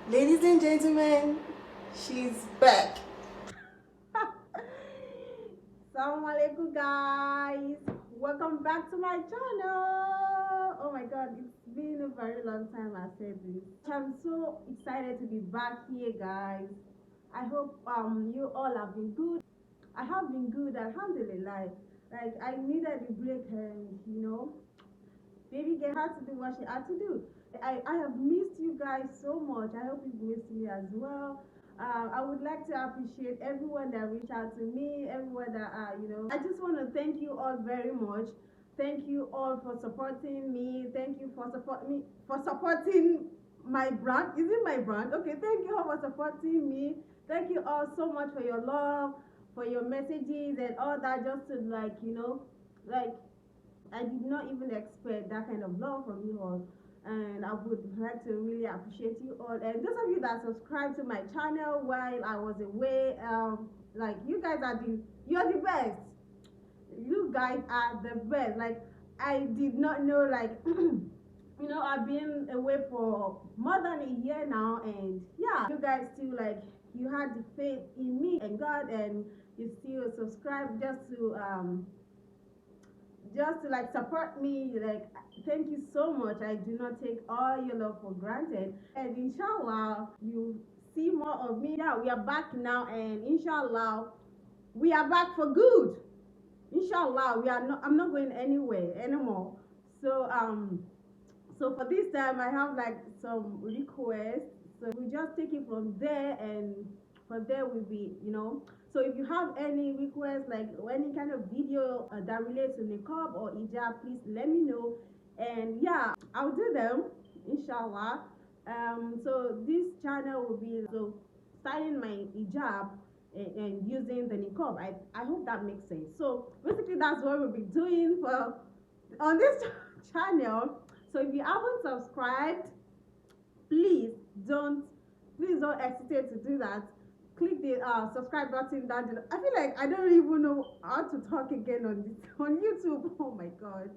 Ladies and gentlemen, she's back. Salam Alaikum, guys. Welcome back to my channel. Oh my god, it's been a very long time I said this. I'm so excited to be back here, guys. I hope you all have been good. I have been good, alhamdulillah. Like, I needed a break, and baby girl had to do what she had to do. I have missed you guys so much. I hope you've missed me as well. I would like to appreciate everyone that reached out to me, everyone that, I just want to thank you all very much. Thank you all for supporting me. Thank you for supporting my brand. Is it my brand? Okay, thank you all for supporting me. Thank you all so much for your love, for your messages and all that, just to like I did not even expect that kind of love from you all, and I would like to really appreciate you all. And those of you that subscribed to my channel while I was away, like, you're the best. You guys are the best. Like, I did not know, like, I've been away for more than a year now, and yeah, you guys still, like, you had the faith in me and God, and you still subscribe just to like support me. Like, thank you so much. I do not take all your love for granted, and inshallah you see more of me. Yeah, we are back now, and inshallah we are back for good. Inshallah, I'm not going anywhere anymore. So for this time I have like some requests, so we just take it from there, and from there will be, so if you have any requests, like any kind of video that relates to niqab or hijab, please let me know, and yeah, I'll do them, inshallah. So this channel will be, so, styling my hijab and using the niqab. I hope that makes sense. So basically that's what we'll be doing for on this channel. So if you haven't subscribed, please don't please don't hesitate to do that. Click the subscribe button down below. I feel like I don't even know how to talk again on this on YouTube. Oh my god.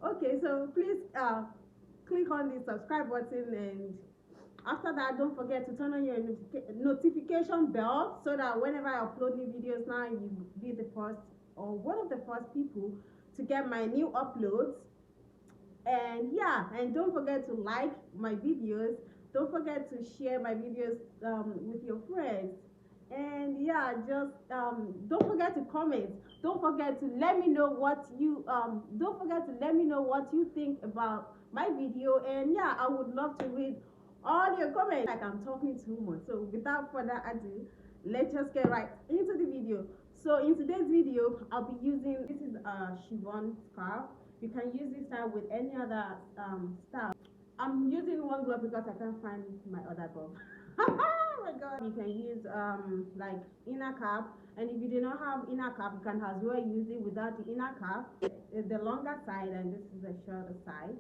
Okay, so please click on the subscribe button, and after that, don't forget to turn on your notification bell, so that whenever I upload new videos, now you be the first, or one of the first people to get my new uploads. And yeah, and don't forget to like my videos. Don't forget to share my videos with your friends. And yeah, just don't forget to comment. Don't forget to let me know what you don't forget to let me know what you think about my video. And yeah, I would love to read all your comments. Like, I'm talking too much, so without further ado, let's just get right into the video. So in today's video, I'll be using, this is a chiffon scarf. You can use this style with any other style. I'm using one glove because I can't find my other glove. Oh my god. You can use like inner cap, and if you do not have inner cap, you can as well use it without the inner cap. The longer side, and this is the shorter side.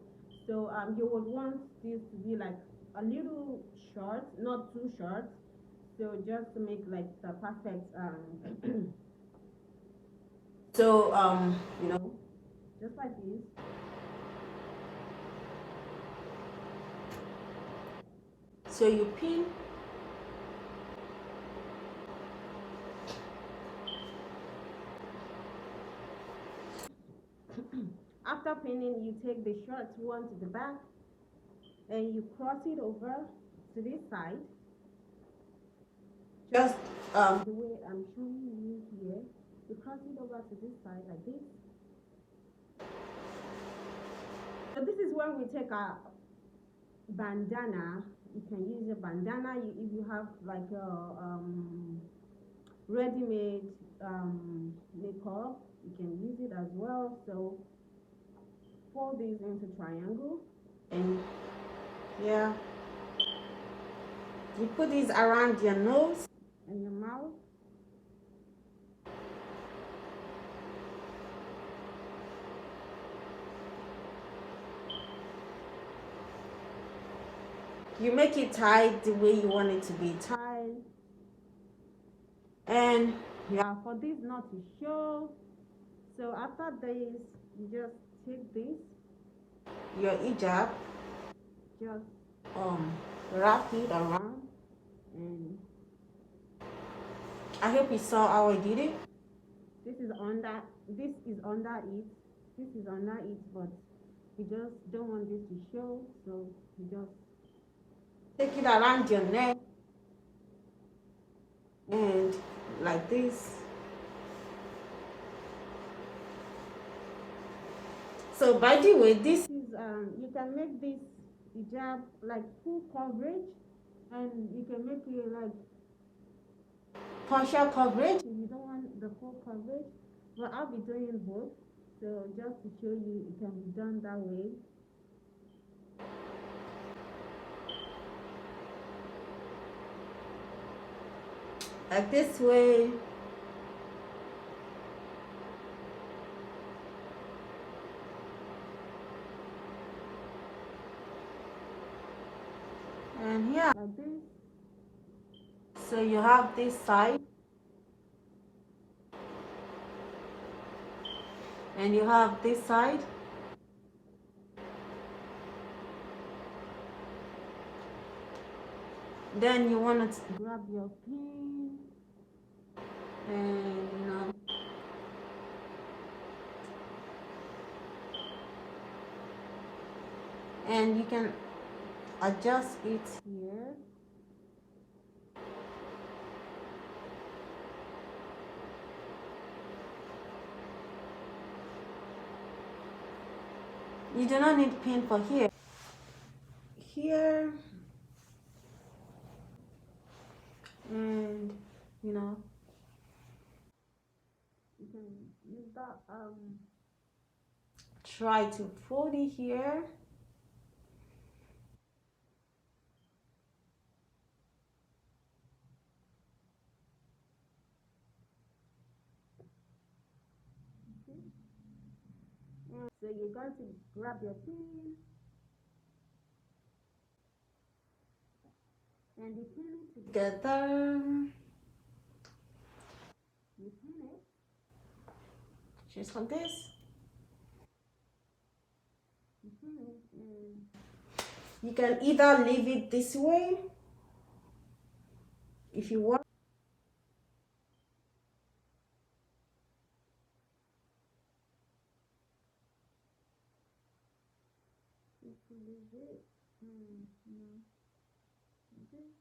So you would want this to be like a little short, not too short. So just to make like the perfect so just like this. So you pin. After pinning, you take the short one to the back, and you cross it over to this side. Just the way I'm showing you here. You cross it over to this side like this. So this is when we take a bandana. You can use a bandana if you have like a ready-made niqab. You can use it as well. So fold these into triangle, and yeah, you put these around your nose and your mouth. You make it tight the way you want it to be tied. And yeah, for this not to show, so after this, you just take this, your hijab, just wrap it around. And I hope you saw how I did it. this is under it. This is under it, but we just don't want this to show, so we just Take it around your neck and like this. So by the way, this is you can make this hijab like full coverage, and you can make it like partial coverage. if you don't want the full coverage. But I'll be doing both, so just to show you it can be done that way. Like this way. And here, Like this. so you have this side and you have this side. Then you want to Grab your pin and and you can adjust it here. You do not need pin for here. Here and You can use that try to fold it here. so you're going to grab your pin and you pin it Together. You pin it. Just like this. You pin it, and You can either leave it this way if you want. you can leave it. Like this.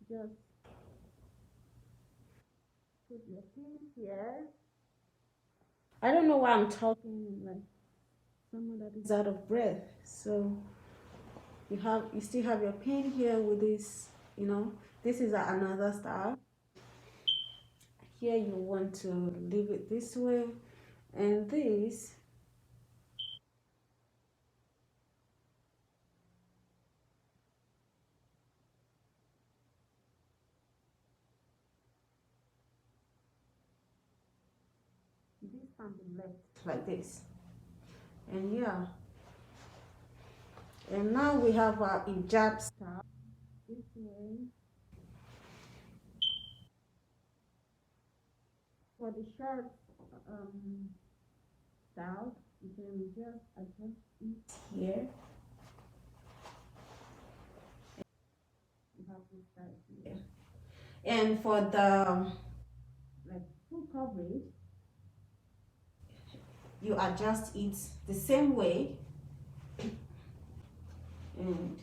Just put your pin here. I don't know why I'm talking Like someone that is is out of breath. So you still have your pin here with this, this is another style. Here you want to leave it this way, and this can be left like this. And yeah, and now we have our hijab style this way. For the short style, you can just adjust it here. You have this side here. And for the Like full coverage, you adjust it the same way, and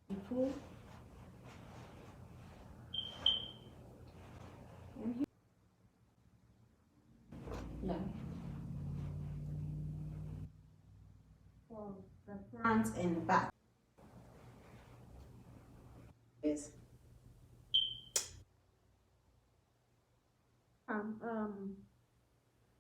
you pull. And here, yeah. for the Front and back. Yes.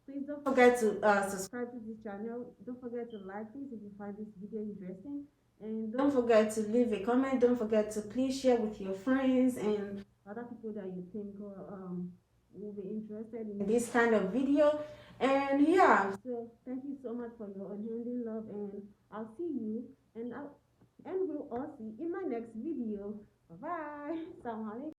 please don't Forget to subscribe to this channel. Don't forget to like this if you find this video interesting, and don't forget to leave a comment. Don't forget to please share with your friends and other people that you think will be interested in this kind of video. And yeah, so thank you so much for your unending love, and I'll see you, and we'll all see in my next video. Bye bye. Salam Alaikum.